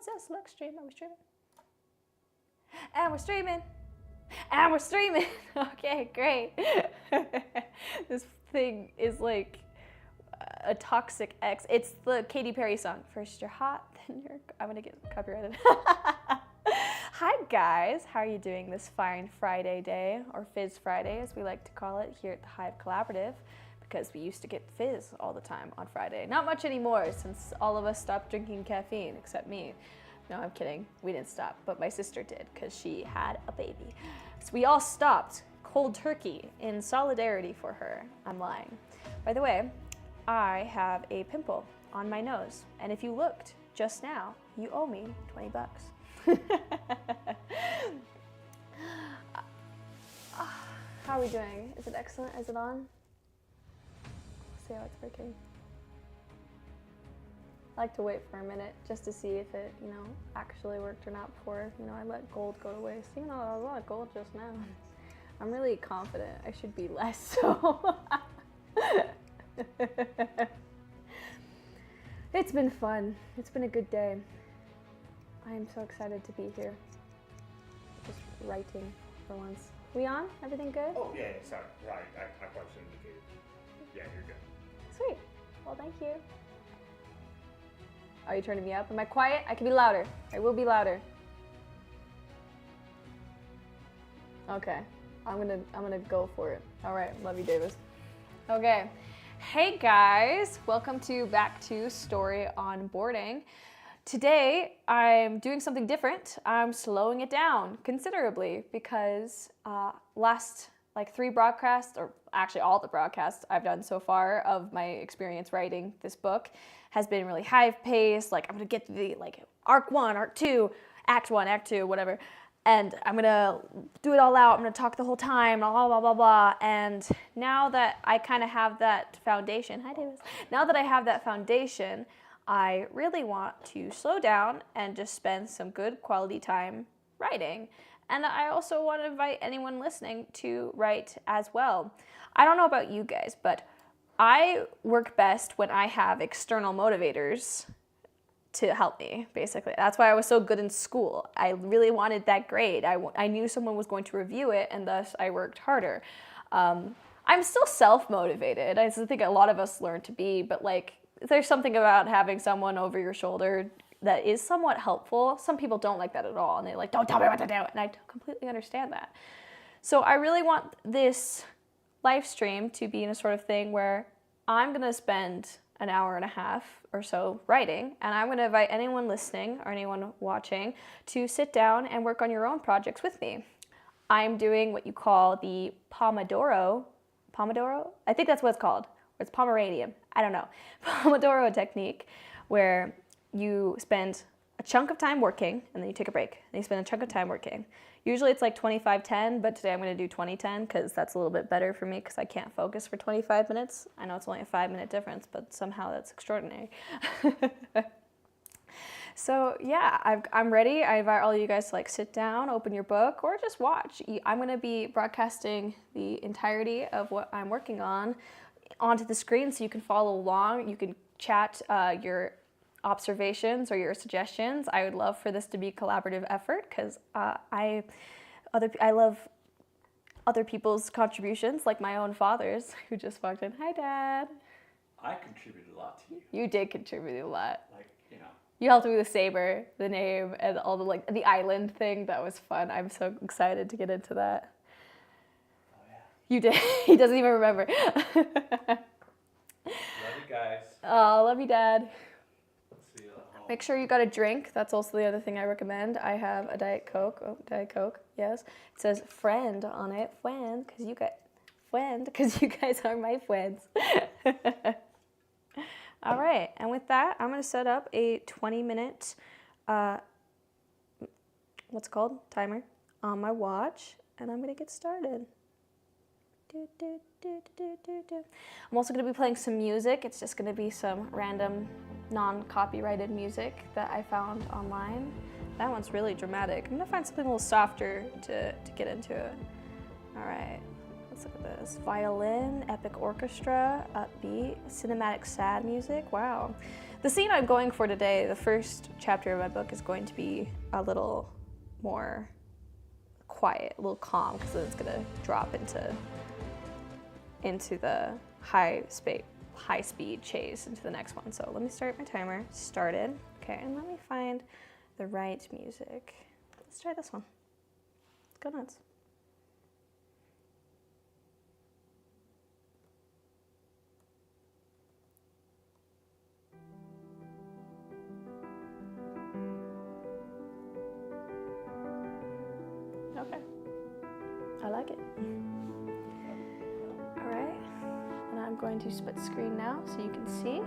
says select stream. Are we streaming? And we're streaming. And we're streaming. Okay, great. This thing is like a toxic ex. It's the Katy Perry song. First you're hot, then you're... I'm gonna get copyrighted. Hi guys, how are you doing this fine Friday day, or Fizz Friday as we like to call it here at the Hive Collaborative, because we used to get fizz all the time on Friday. Not much anymore since all of us stopped drinking caffeine, except me. No, I'm kidding. We didn't stop, but my sister did because she had a baby. So we all stopped cold turkey in solidarity for her. I'm lying. By the way, I have a pimple on my nose, and if you looked just now, you owe me 20 bucks. How are we doing? Is it excellent? Is it on? Let's see how it's working. I like to wait for a minute just to see if it, actually worked or not before, I let gold go to waste. Even though I was a lot of gold just now. I'm really confident. I should be less, so. It's been fun. It's been a good day. I am so excited to be here. Just writing for once. We on? Everything good? Oh, yeah, sorry. Right, I probably shouldn't indicate. Yeah, you're good. Sweet. Well, thank you. Are you turning me up? Am I quiet? I can be louder. I will be louder. Okay. I'm gonna go for it. All right. Love you, Davis. Okay. Hey guys, welcome back to Story Onboarding. Today I'm doing something different. I'm slowing it down considerably because last 3 broadcasts, or actually all the broadcasts I've done so far of my experience writing this book has been really Hive paced. I'm gonna get to the arc 1, arc 2, act 1, act 2, whatever. And I'm gonna do it all out. I'm gonna talk the whole time, blah, blah, blah, blah. And now that I kind of have that foundation, hi Davis. Now that I have that foundation, I really want to slow down and just spend some good quality time writing. And I also want to invite anyone listening to write as well. I don't know about you guys, but I work best when I have external motivators to help me, basically. That's why I was so good in school. I really wanted that grade. I knew someone was going to review it, and thus I worked harder. I'm still self-motivated. I think a lot of us learn to be, but there's something about having someone over your shoulder that is somewhat helpful. Some people don't like that at all, and they don't tell me what to do, and I completely understand that. So I really want this live stream to be in a sort of thing where I'm gonna spend an hour and a half or so writing, and I'm gonna invite anyone listening or anyone watching to sit down and work on your own projects with me. I'm doing what you call the Pomodoro? I think that's what it's called. Or it's Pomeranian, I don't know. Pomodoro technique, where you spend a chunk of time working, and then you take a break, and you spend a chunk of time working. Usually it's 25-10, but today I'm gonna do 20-10, because that's a little bit better for me, because I can't focus for 25 minutes. I know it's only a 5-minute difference, but somehow that's extraordinary. So yeah, I'm ready. I invite all of you guys to sit down, open your book, or just watch. I'm gonna be broadcasting the entirety of what I'm working on onto the screen so you can follow along. You can chat your observations or your suggestions. I would love for this to be a collaborative effort because I love other people's contributions, like my own father's, who just walked in. Hi, Dad. I contributed a lot to you. You did contribute a lot. You helped me with Saber, the name, and all the the island thing. That was fun. I'm so excited to get into that. Oh yeah. You did. He doesn't even remember. Love you guys. Oh, love you, Dad. See you at home. Make sure you got a drink. That's also the other thing I recommend. I have a Diet Coke. Oh, Diet Coke, yes. It says friend on it. Friend, because you guys are my friends. All right, and with that, I'm gonna set up a 20-minute, timer on my watch, and I'm gonna get started. I'm also gonna be playing some music. It's just gonna be some random non-copyrighted music that I found online. That one's really dramatic. I'm gonna find something a little softer to get into it. All right, Let's look at this. Violin, epic orchestra, upbeat, cinematic sad music. Wow. The scene I'm going for today, the first chapter of my book, is going to be a little more quiet, a little calm, because then it's going to drop into the high speed chase into the next one. So let me start my timer. Started. Okay, and let me find the right music. Let's try this one. Let's go nuts. Okay, I like it. All right, and I'm going to split screen now so you can see.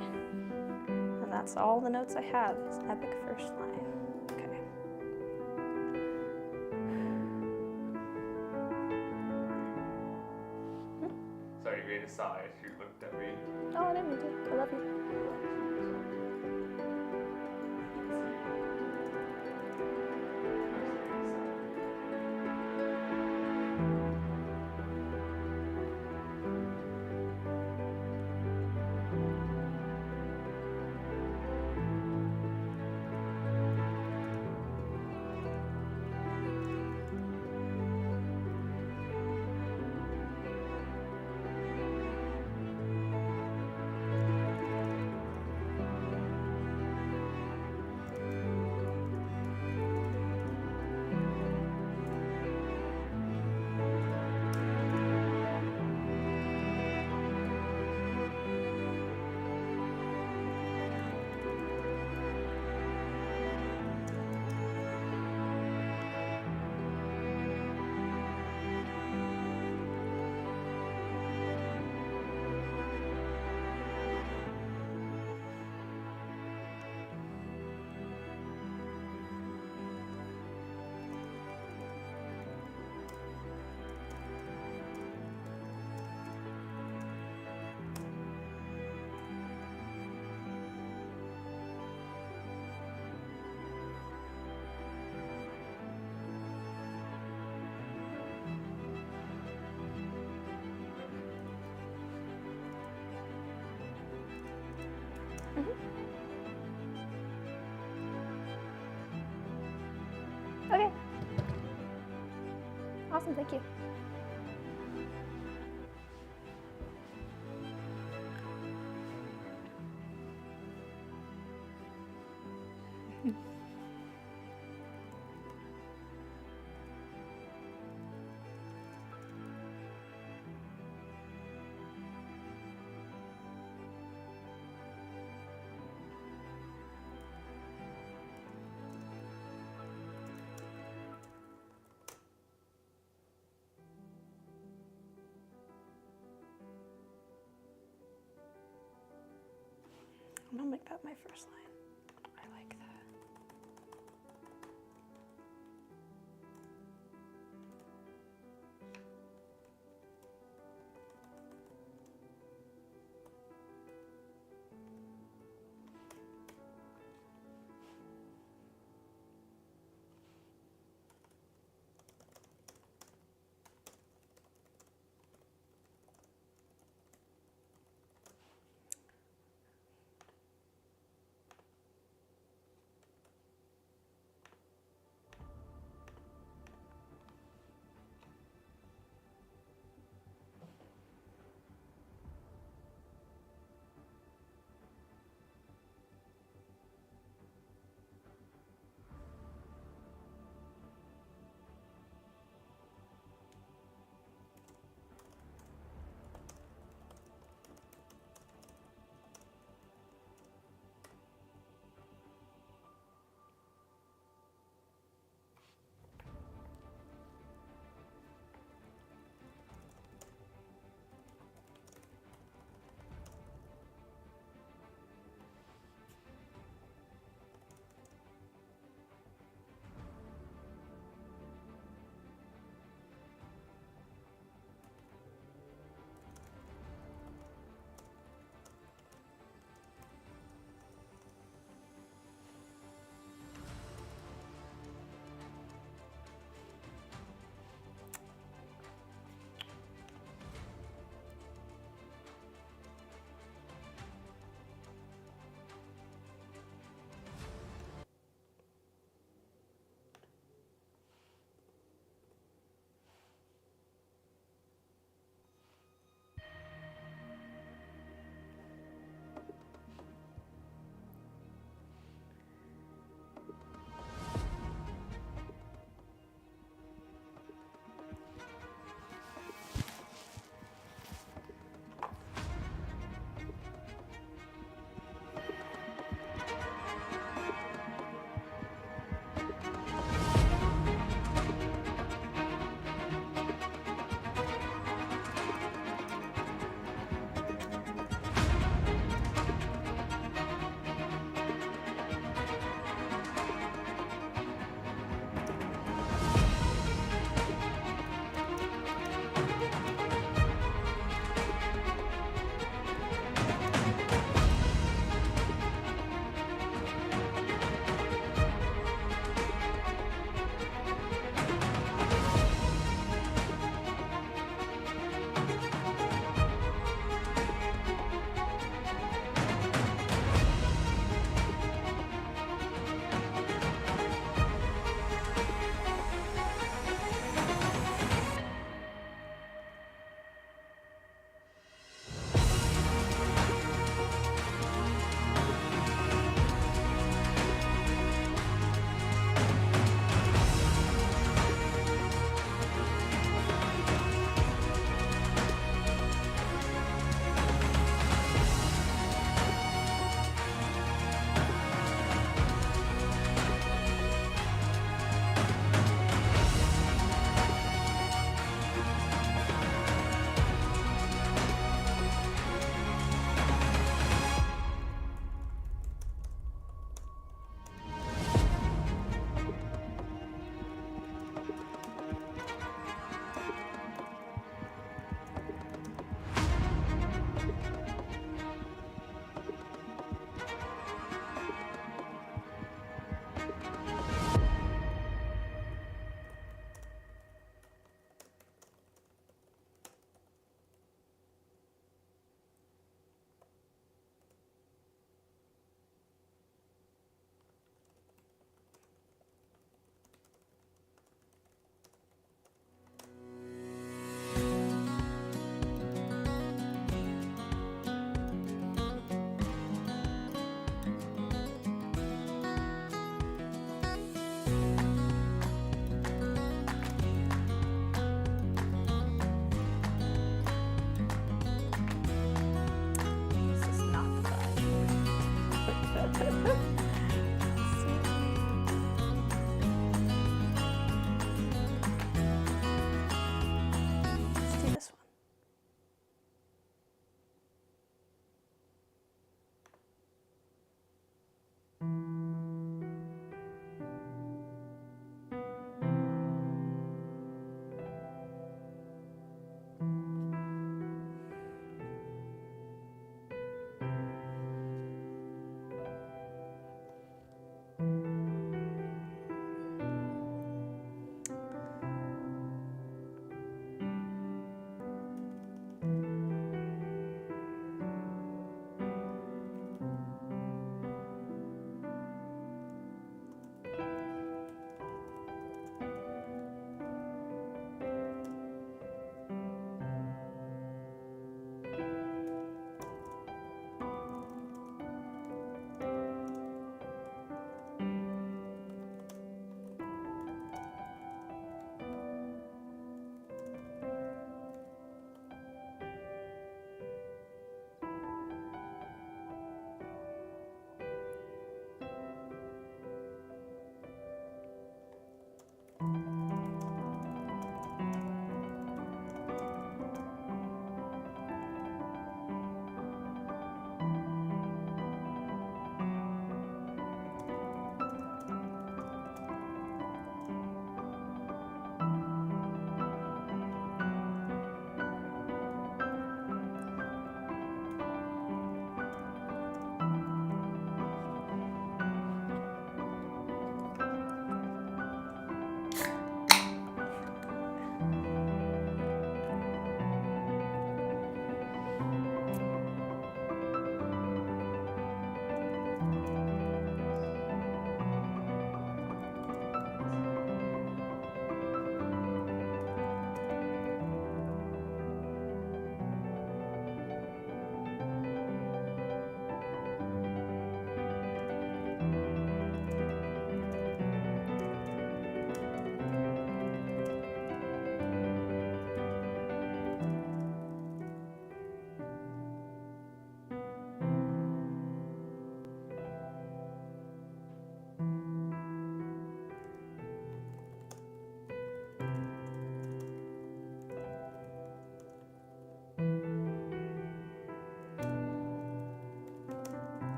And that's all the notes I have, is epic first line. Okay. Sorry, you made a sigh. You looked at me. Oh, I didn't mean to. I love you. Okay. Awesome, thank you. I'm gonna make that my first line. I like that.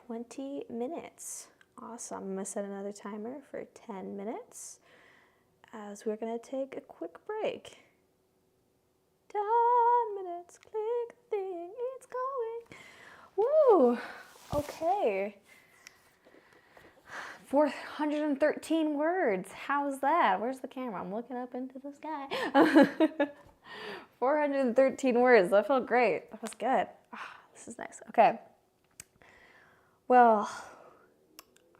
20 minutes. Awesome. I'm going to set another timer for 10 minutes as we're going to take a quick break. 10 minutes, click the thing, it's going. Woo! Okay. 413 words. How's that? Where's the camera? I'm looking up into the sky. 413 words. That felt great. That was good. This is nice. Okay. Well,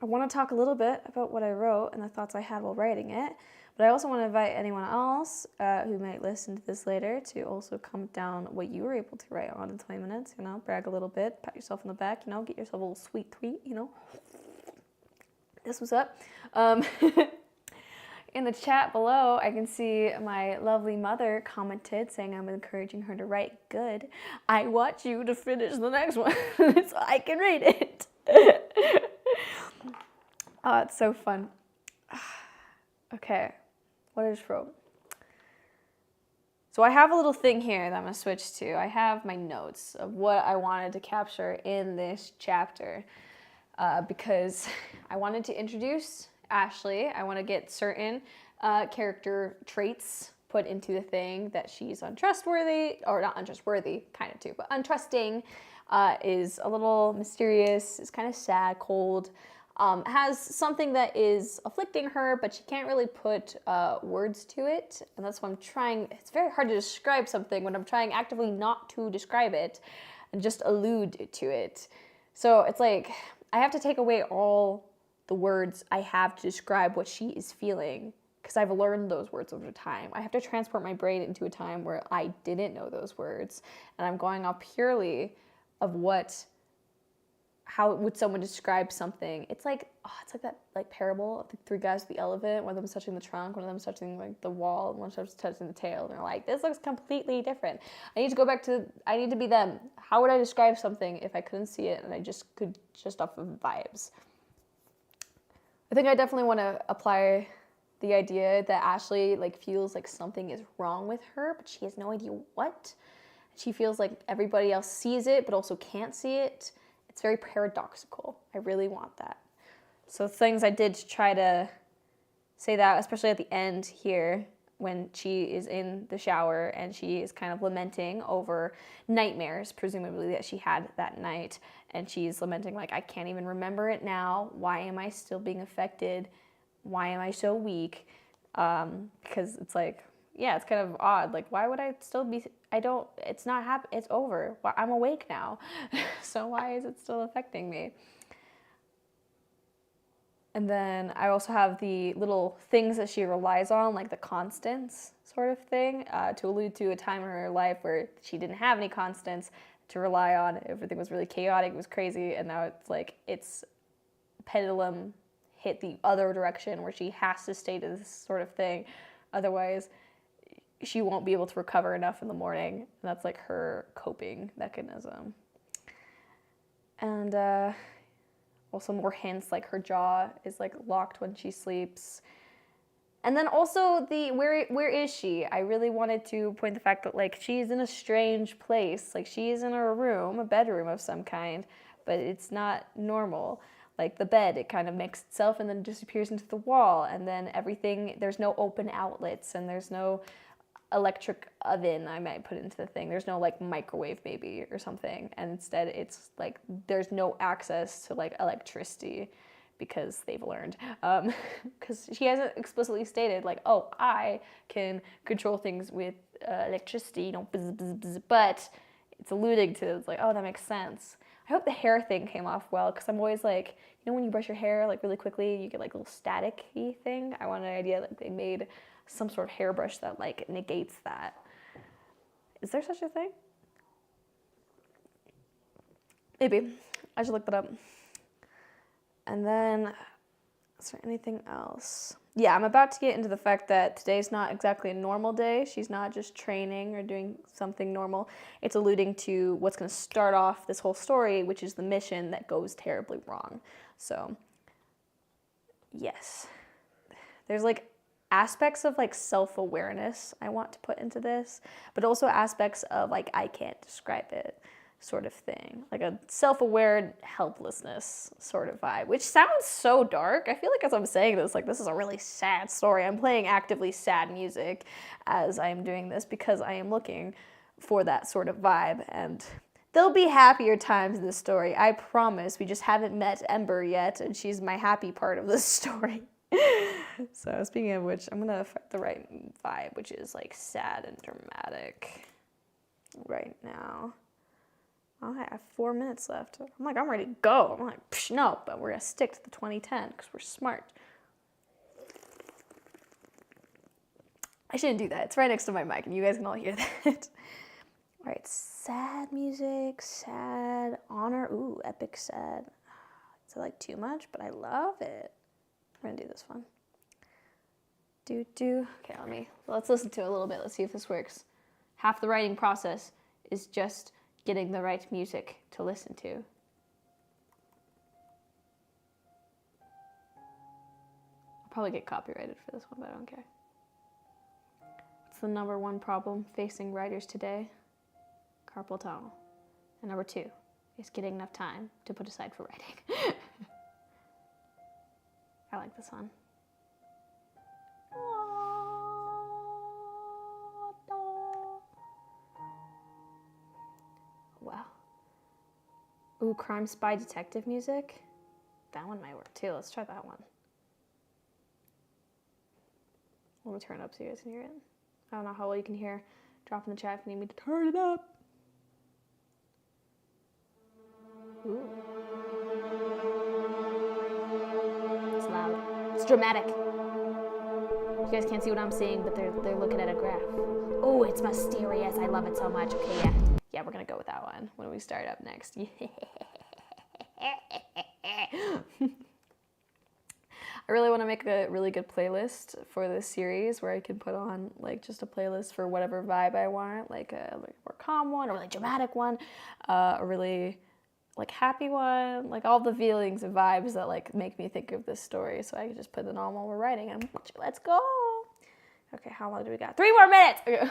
I want to talk a little bit about what I wrote and the thoughts I had while writing it, But I also want to invite anyone else who might listen to this later to also comment down what you were able to write on in 20 minutes, you know, brag a little bit, pat yourself on the back, you know, get yourself a little sweet tweet, you know. This was up. In the chat below, I can see my lovely mother commented saying I'm encouraging her to write good. I want you to finish the next one so I can read it. Oh, it's so fun. Okay, what is trope? So I have a little thing here that I'm gonna switch to. I have my notes of what I wanted to capture in this chapter because I wanted to introduce Ashley. I want to get certain character traits put into the thing that she's untrustworthy, or not untrustworthy, kind of too, but untrusting, is a little mysterious, is kind of sad, cold, has something that is afflicting her, but she can't really put words to it. And that's why I'm trying, it's very hard to describe something when I'm trying actively not to describe it and just allude to it. So it's like, I have to take away all the words I have to describe what she is feeling, because I've learned those words over time. I have to transport my brain into a time where I didn't know those words, and I'm going off purely of how would someone describe something. It's like that like parable of the three guys with the elephant. One of them's touching the trunk, one of them's touching like the wall, and one of them's touching the tail. And they're like, this looks completely different. I need to be them. How would I describe something if I couldn't see it and I just could just off of vibes? I think I definitely want to apply the idea that Ashley like feels like something is wrong with her, but she has no idea what. She feels like everybody else sees it, but also can't see it. It's very paradoxical. I really want that. So things I did to try to say that, especially at the end here, when she is in the shower and she is kind of lamenting over nightmares, presumably that she had that night. And she's lamenting like, I can't even remember it now. Why am I still being affected? Why am I so weak? Because it's like, yeah, it's kind of odd. Like, why would I still be, it's not happening, it's over. I'm awake now. So why is it still affecting me? And then I also have the little things that she relies on, like the constants sort of thing, to allude to a time in her life where she didn't have any constants to rely on. Everything was really chaotic, it was crazy, and now it's like its pendulum hit the other direction where she has to stay to this sort of thing. Otherwise, she won't be able to recover enough in the morning. And that's like her coping mechanism. And also more hints, like her jaw is like locked when she sleeps. And then also the where is she? I really wanted to point the fact that like she's in a strange place. Like she is in her room, a bedroom of some kind, but it's not normal. Like the bed, it kind of makes itself and then disappears into the wall, and then everything, there's no open outlets and there's no electric oven I might put into the thing. There's no like microwave maybe or something, and instead it's like there's no access to like electricity because they've learned, because she hasn't explicitly stated like, oh, I can control things with electricity, you know, bzz, bzz, bzz, but it's alluding to, it's like, oh, that makes sense. I hope the hair thing came off well, because I'm always like, you know when you brush your hair like really quickly, you get like a little static-y thing? I want an idea like they made some sort of hairbrush that like negates that. Is there such a thing? Maybe. I should look that up. And then, is there anything else? Yeah, I'm about to get into the fact that today's not exactly a normal day. She's not just training or doing something normal. It's alluding to what's going to start off this whole story, which is the mission that goes terribly wrong. So, yes. There's like aspects of like self-awareness I want to put into this, but also aspects of like I can't describe it sort of thing, like a self-aware helplessness sort of vibe, which sounds so dark. I feel like as I'm saying this, like this is a really sad story. I'm playing actively sad music as I'm doing this because I am looking for that sort of vibe, and there'll be happier times in this story, I promise. We just haven't met Ember yet, and she's my happy part of this story. So speaking of which, I'm gonna find the right vibe, which is like sad and dramatic right now. Oh, I have 4 minutes left. I'm like, I'm ready to go. I'm like, psh, no, but we're gonna stick to the 2010 because we're smart. I shouldn't do that. It's right next to my mic and you guys can all hear that. All right, sad music, sad honor. Ooh, epic sad. Is it like too much? But I love it. We're gonna do this one. Okay, let's listen to it a little bit. Let's see if this works. Half the writing process is just getting the right music to listen to. I'll probably get copyrighted for this one, but I don't care. What's the number one problem facing writers today? Carpal tunnel. And number 2 is getting enough time to put aside for writing. I like this one. Wow. Ooh, crime spy detective music. That one might work too. Let's try that one. Let me turn it up so you guys can hear it. I don't know how well you can hear. Drop in the chat if you need me to turn it up. Ooh. It's loud. It's dramatic. You guys can't see what I'm seeing, but they're looking at a graph. Oh, it's mysterious. I love it so much. Okay, yeah. Yeah, we're gonna go with that one when we start up next. I really want to make a really good playlist for this series where I can put on like just a playlist for whatever vibe I want, like a more calm one, a really dramatic one, a really like happy one, like all the feelings and vibes that like make me think of this story. So I can just put it on while we're writing and let's go. Okay, how long do we got? 3 more minutes. Okay.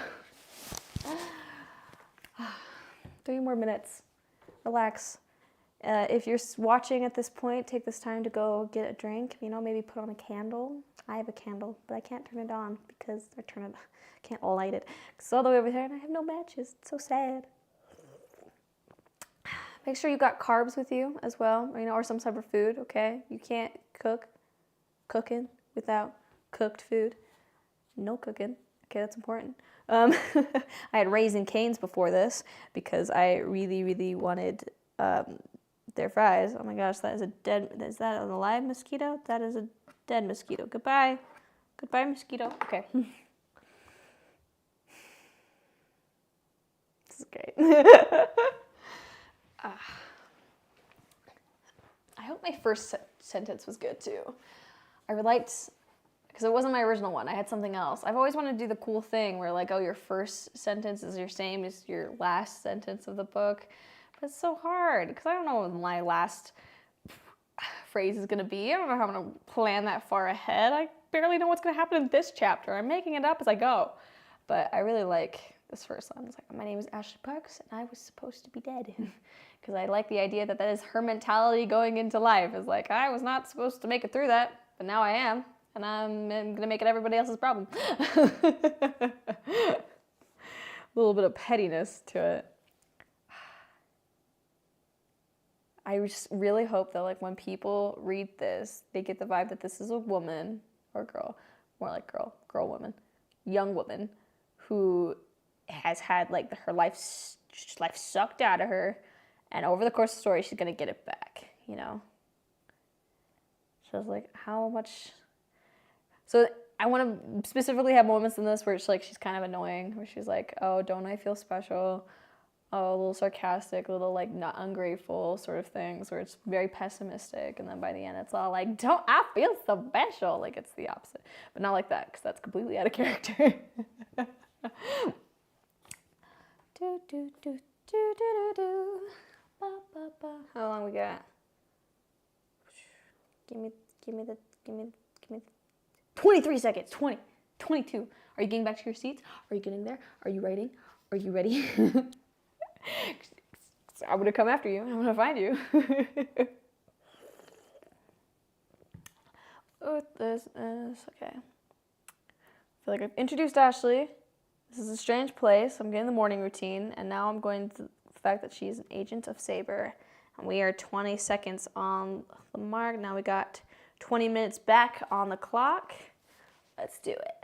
3 more minutes. Relax. If you're watching at this point, take this time to go get a drink. You know, maybe put on a candle. I have a candle, but I can't turn it on because I can't light it. It's all the way over there and I have no matches. It's so sad. Make sure you got carbs with you as well, or some type of food, okay? You can't cooking without cooked food. No cooking. Okay, that's important. I had Raisin Cane's before this because I really, really wanted their fries. Oh my gosh, is that an alive mosquito? That is a dead mosquito. Goodbye. Goodbye, mosquito. Okay. This is great. I hope my first sentence was good too. I liked, because it wasn't my original one. I had something else. I've always wanted to do the cool thing where like, oh, your first sentence is your same as your last sentence of the book. But it's so hard because I don't know what my last phrase is going to be. I don't know how I'm going to plan that far ahead. I barely know what's going to happen in this chapter. I'm making it up as I go. But I really like this first one. It's like, my name is Ashley Parks and I was supposed to be dead. Because I like the idea that is her mentality going into life. Is like, I was not supposed to make it through that, but now I am. And I'm going to make it everybody else's problem. A little bit of pettiness to it. I just really hope that like when people read this, they get the vibe that this is a woman or girl, more like girl woman, young woman who has had like her life sucked out of her, and over the course of the story, she's gonna get it back, So it's like, how much? So I want to specifically have moments in this where it's like she's kind of annoying, where she's like, oh, don't I feel special? Oh, a little sarcastic, a little like not ungrateful sort of things, where it's very pessimistic, and then by the end it's all like, don't I feel so special? Like it's the opposite, but not like that, because that's completely out of character. How long we got? Give me 23 seconds. 20, 22. Are you getting back to your seats? Are you getting there? Are you writing? Are you ready? I'm gonna come after you. I'm gonna find you. Oh, this is okay. I feel like I've introduced Ashley. This is a strange place. I'm getting the morning routine, and now I'm going to the fact that she's an agent of Saber. And we are 20 seconds on the mark. Now we got 20 minutes back on the clock. Let's do it.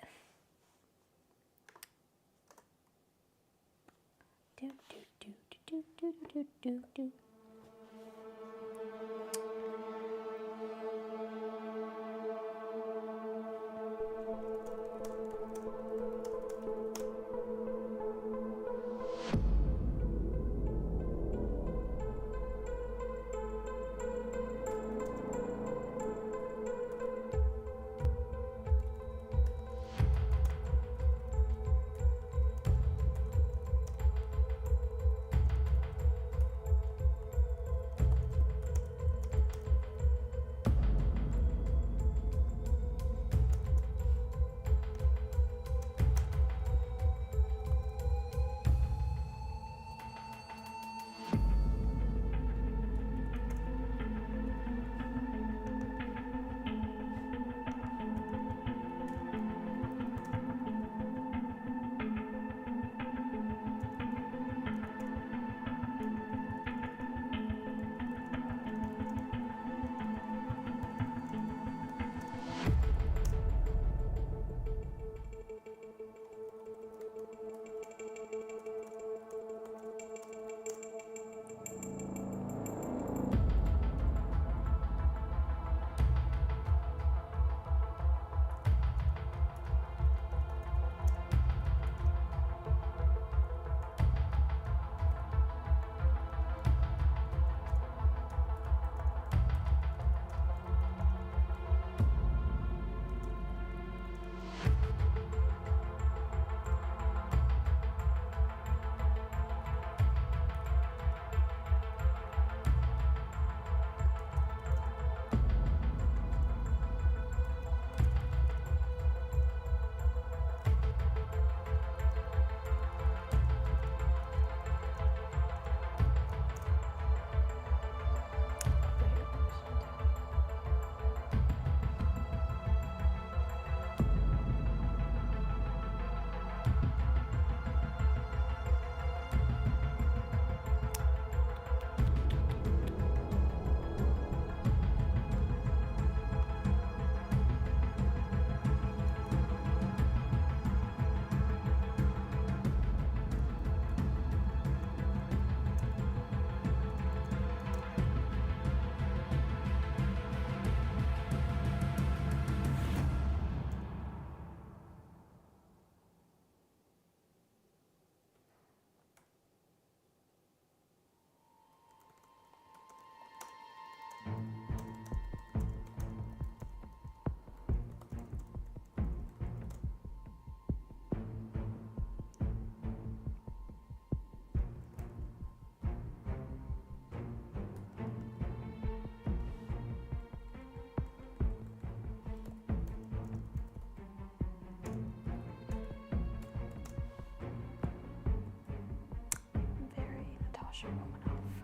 pressure going off.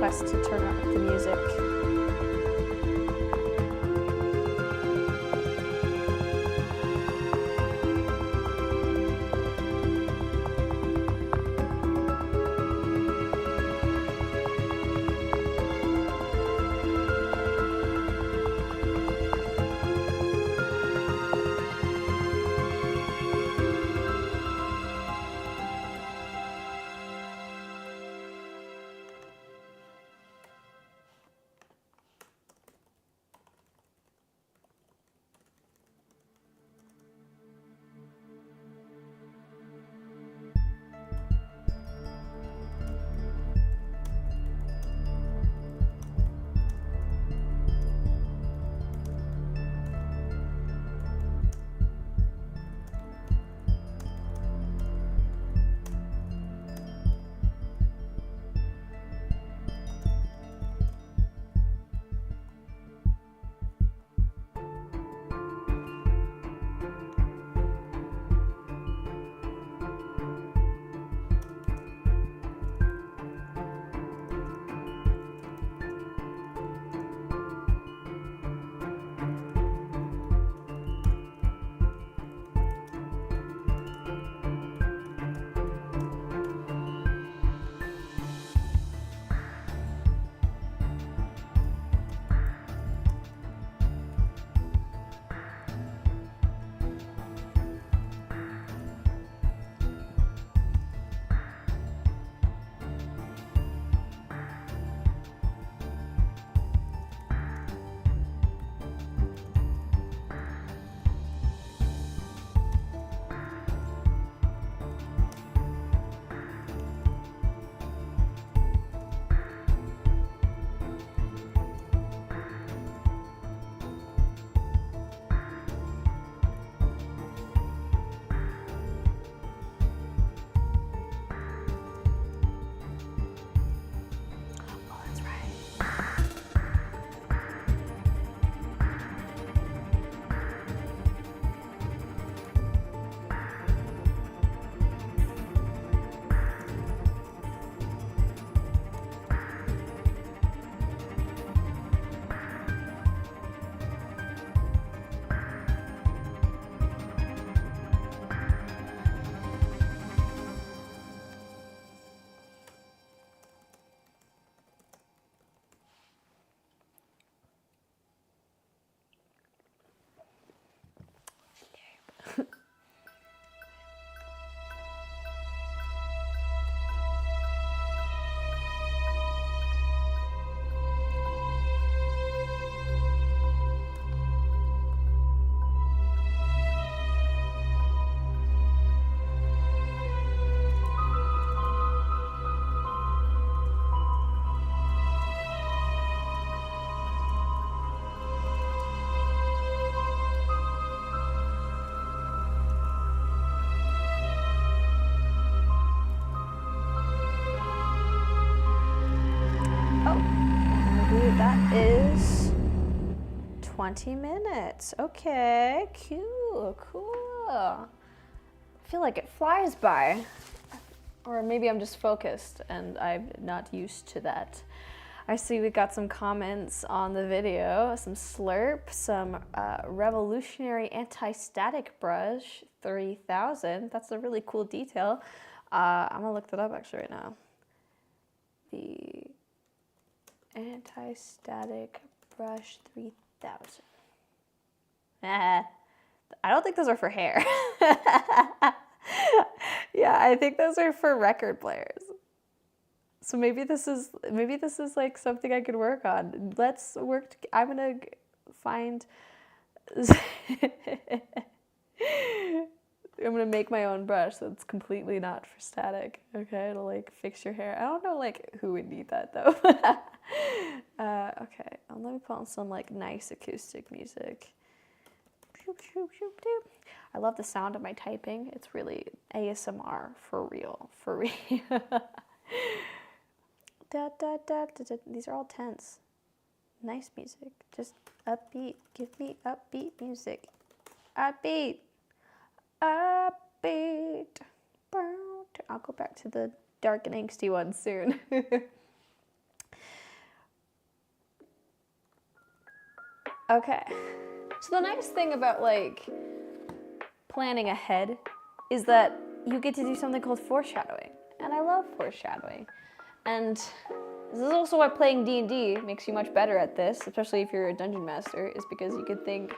request to turn up the music. That is 20 minutes. Okay, cool. I feel like it flies by. Or maybe I'm just focused and I'm not used to that. I see we got some comments on the video, some slurp, some revolutionary anti-static brush, 3000. That's a really cool detail. I'm gonna look that up actually right now. The anti-static brush 3000. I don't think those are for hair. Yeah, I think those are for record players. So maybe this is like something I could work on. Let's work. I'm gonna find. I'm gonna make my own brush that's completely not for static. Okay, it'll like fix your hair. I don't know like who would need that though. Okay, let me put on some like nice acoustic music. I love the sound of my typing. It's really ASMR for real, for real. Da, da, da, da, da. These are all tense. Nice music. Just upbeat. Give me upbeat music. Upbeat. Upbeat. I'll go back to the dark and angsty ones soon. Okay. So the nice thing about like planning ahead is that you get to do something called foreshadowing. And I love foreshadowing. And this is also why playing D&D makes you much better at this, especially if you're a dungeon master, is because you could think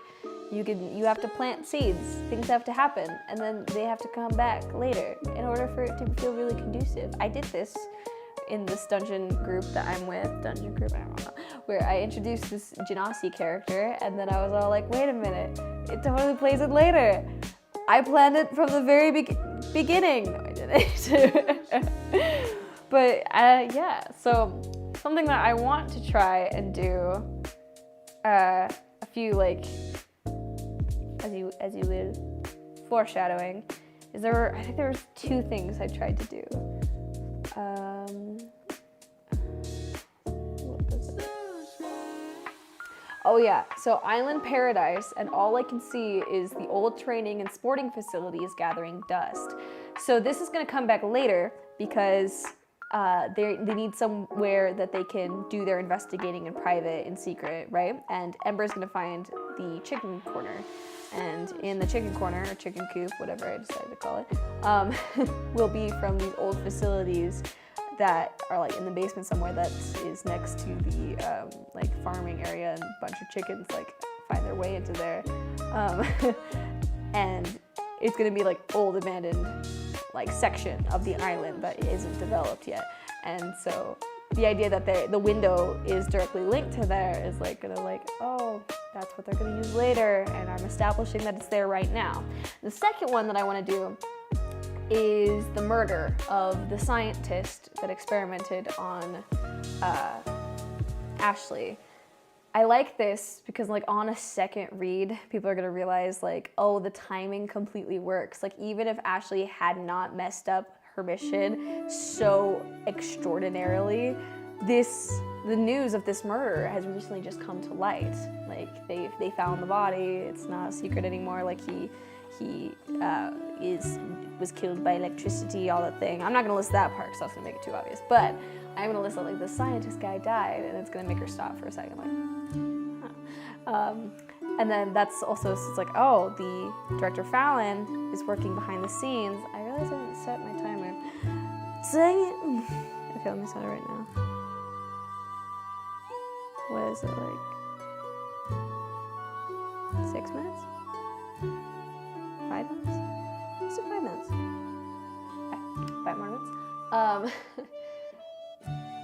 you have to plant seeds, things have to happen, and then they have to come back later in order for it to feel really conducive. I did this in this dungeon group that I'm with, I don't know, where I introduced this Genasi character, and then I was all like, wait a minute, it totally plays it later. I planned it from the very beginning. No, I didn't. But yeah, so something that I want to try and do, a few like, as you live, foreshadowing, is I think there was 2 things I tried to do. What was it? Oh yeah, so Island Paradise, and all I can see is the old training and sporting facilities gathering dust. So this is gonna come back later because they need somewhere that they can do their investigating in private, in secret, right? And Ember's gonna find the chicken corner. And in the chicken corner, or chicken coop, whatever I decided to call it, will be from these old facilities that are like in the basement somewhere that is next to the like farming area, and a bunch of chickens like find their way into there. And it's gonna be like old abandoned like section of the island that isn't developed yet. And so the idea that the window is directly linked to there is like gonna like, oh, that's what they're gonna use later, and I'm establishing that it's there right now. The second one that I wanna do is the murder of the scientist that experimented on Ashley. I like this because like on a second read, people are gonna realize like, oh, the timing completely works. Like even if Ashley had not messed up her mission so extraordinarily, the news of this murder has recently just come to light. Like they found the body. It's not a secret anymore. Like he was killed by electricity, all that thing. I'm not gonna list that part because that's gonna make it too obvious. But I'm gonna list that like the scientist guy died, and it's gonna make her stop for a second, like, huh. And then that's also, so it's like, oh, the director Fallon is working behind the scenes. I realized I didn't set my timer. Dang it. Okay, let me set it right now. What is it, like 6 minutes? 5 minutes? Let's do 5 minutes. Okay, 5 more minutes.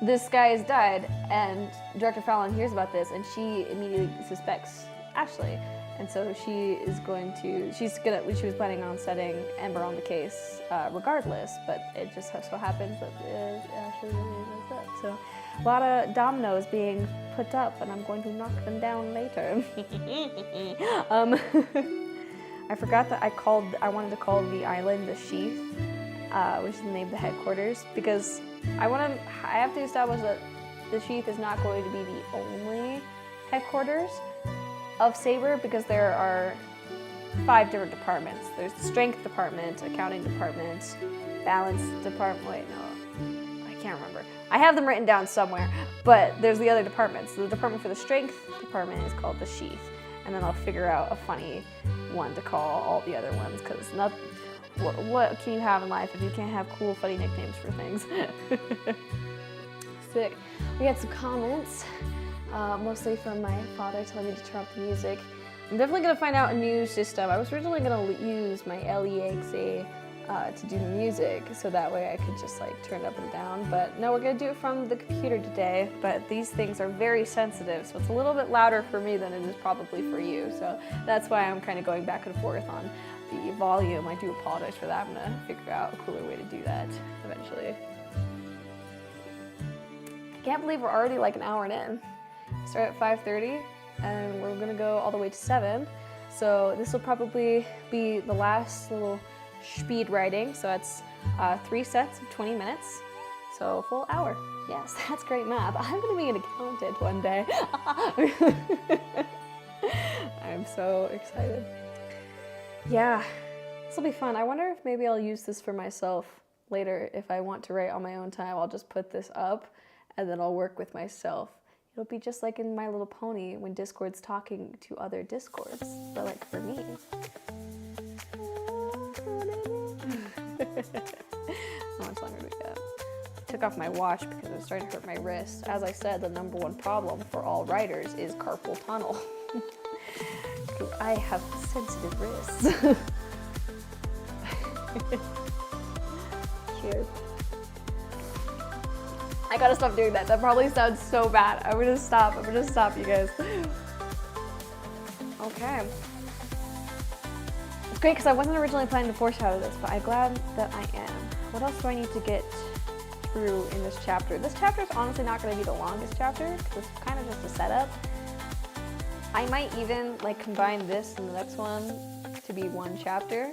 This guy has died, and Director Fallon hears about this, and she immediately suspects Ashley. And so she was planning on setting Ember on the case regardless, but it just so happens that Ashley really messed up. So a lot of dominoes being put up, and I'm going to knock them down later. I forgot that I wanted to call the island the Sheath, which is the name of the headquarters, because I have to establish that the Sheath is not going to be the only headquarters of Saber, because there are 5 different departments. There's the strength department, accounting department, balance department, wait, no, I can't remember. I have them written down somewhere, but there's the other departments. So the department for the strength department is called the Sheath, and then I'll figure out a funny one to call all the other ones, because what can you have in life if you can't have cool, funny nicknames for things? Sick. We had some comments, mostly from my father telling me to turn up the music. I'm definitely going to find out a new system. I was originally going to use my LEXA to do the music, so that way I could just like turn it up and down, but no, we're going to do it from the computer today. But these things are very sensitive, so it's a little bit louder for me than it is probably for you, so that's why I'm kind of going back and forth on the volume. I do apologize for that. I'm going to figure out a cooler way to do that eventually. I can't believe we're already like an hour in. Start at 5:30 and we're going to go all the way to 7, so this will probably be the last little speed writing. So that's 3 sets of 20 minutes, so a full hour. Yes, that's great math. I'm going to be an accountant one day. I'm so excited. Yeah, this will be fun. I wonder if maybe I'll use this for myself later. If I want to write on my own time, I'll just put this up and then I'll work with myself It'll be just like in My Little Pony when Discord's talking to other Discords, but like for me. How much longer do we got? I took off my watch because it was starting to hurt my wrist. As I said, the number one problem for all writers is carpal tunnel. Because I have sensitive wrists. Cheers. I gotta stop doing that. That probably sounds so bad. I'm gonna stop, you guys. Okay. It's great because I wasn't originally planning to foreshadow this, but I'm glad that I am. What else do I need to get through in this chapter? This chapter is honestly not gonna be the longest chapter because it's kind of just a setup. I might even like combine this and the next one to be one chapter.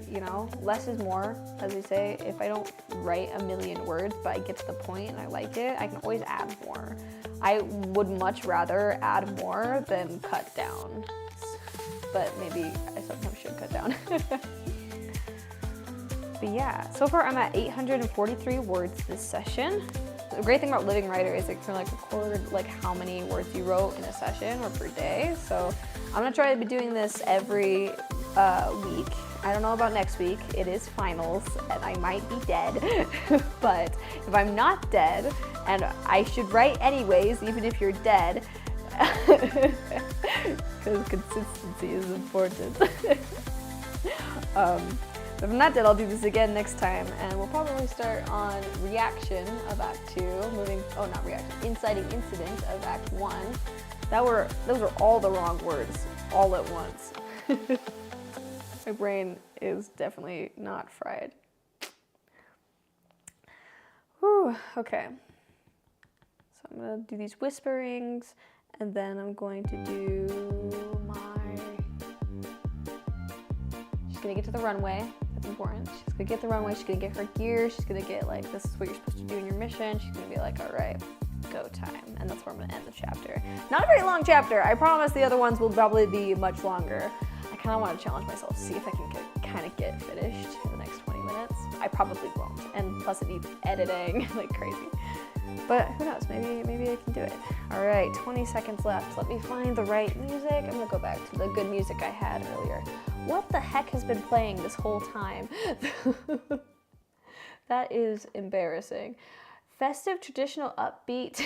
You know, less is more, as we say. If I don't write a million words, but I get to the point and I like it, I can always add more. I would much rather add more than cut down. But maybe I sometimes should cut down. But yeah, so far I'm at 843 words this session. The great thing about Living Writer is it can like record like how many words you wrote in a session or per day. So I'm gonna try to be doing this every week. I don't know about next week. It is finals and I might be dead. But if I'm not dead, and I should write anyways, even if you're dead, because consistency is important. If I'm not dead, I'll do this again next time, and we'll probably start on reaction of Act 2, inciting incident of Act 1. Those were all the wrong words, all at once. My brain is definitely not fried. Whew, okay. So I'm gonna do these whisperings, and then I'm going to do she's gonna get to the runway. That's important. She's gonna get the runway, she's gonna get her gear, she's gonna get like, this is what you're supposed to do in your mission. She's gonna be like, all right, go time. And that's where I'm gonna end the chapter. Not a very long chapter. I promise the other ones will probably be much longer. I kind of want to challenge myself to see if I can get finished in the next 20 minutes. I probably won't. And plus it needs editing like crazy. But who knows, maybe I can do it. All right, 20 seconds left. Let me find the right music. I'm gonna go back to the good music I had earlier. What the heck has been playing this whole time? That is embarrassing. Festive, traditional, upbeat,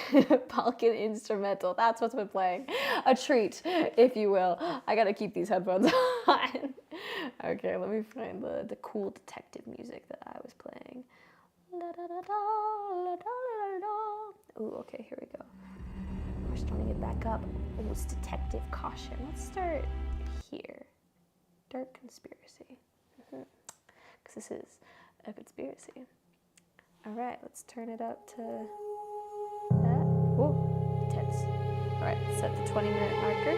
Balkan instrumental. That's what's been playing. A treat, if you will. I gotta keep these headphones on. Okay, let me find the cool detective music that I was playing. Ooh, okay, here we go. We're starting it back up. Oh, it's detective caution. Let's start here. Dark conspiracy. Because this is a conspiracy. All right, let's turn it up to that. Whoa, intense. All right, set the 20-minute marker.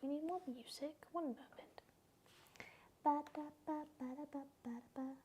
We need more music. One moment. Ba-da-ba-ba-da-ba-ba-da-ba.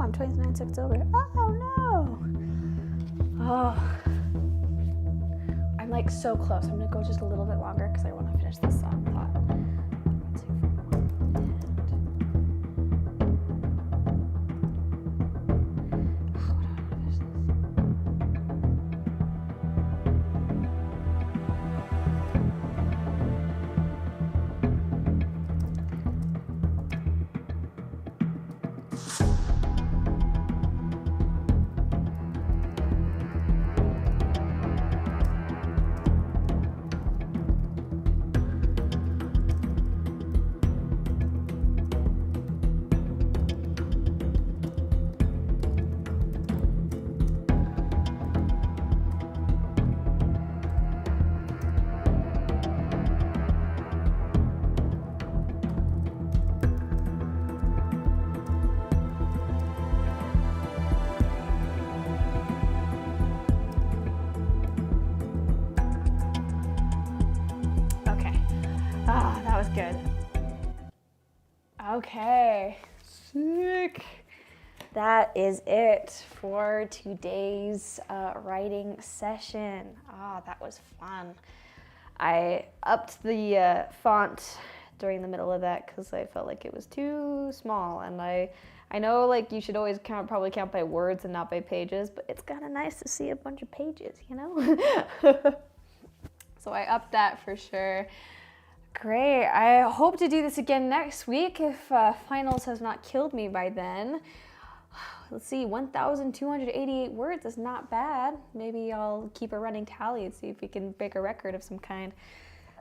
I'm 29 seconds over. Oh no. Oh. I'm like so close. I'm gonna go just a little bit longer because I want to finish this thought. Ah, that was good. Okay, sick. That is it for today's writing session. Ah, that was fun. I upped the font during the middle of that because I felt like it was too small, and I know like you should always probably count by words and not by pages, but it's kind of nice to see a bunch of pages, you know? So I upped that for sure. Great. I hope to do this again next week if finals has not killed me by then. Let's see, 1,288 words is not bad. Maybe I'll keep a running tally and see if we can break a record of some kind.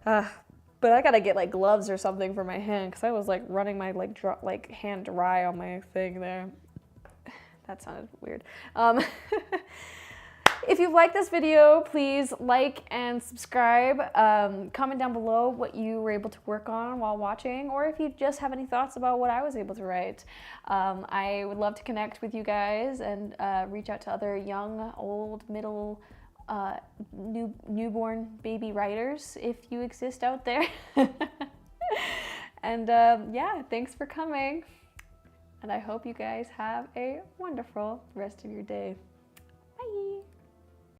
But I gotta get like gloves or something for my hand because I was like running my hand dry on my thing there. That sounded weird. If you've liked this video, please like and subscribe. Comment down below what you were able to work on while watching, or if you just have any thoughts about what I was able to write. I would love to connect with you guys and reach out to other young, old, middle, newborn baby writers if you exist out there. And yeah, thanks for coming. And I hope you guys have a wonderful rest of your day. Bye.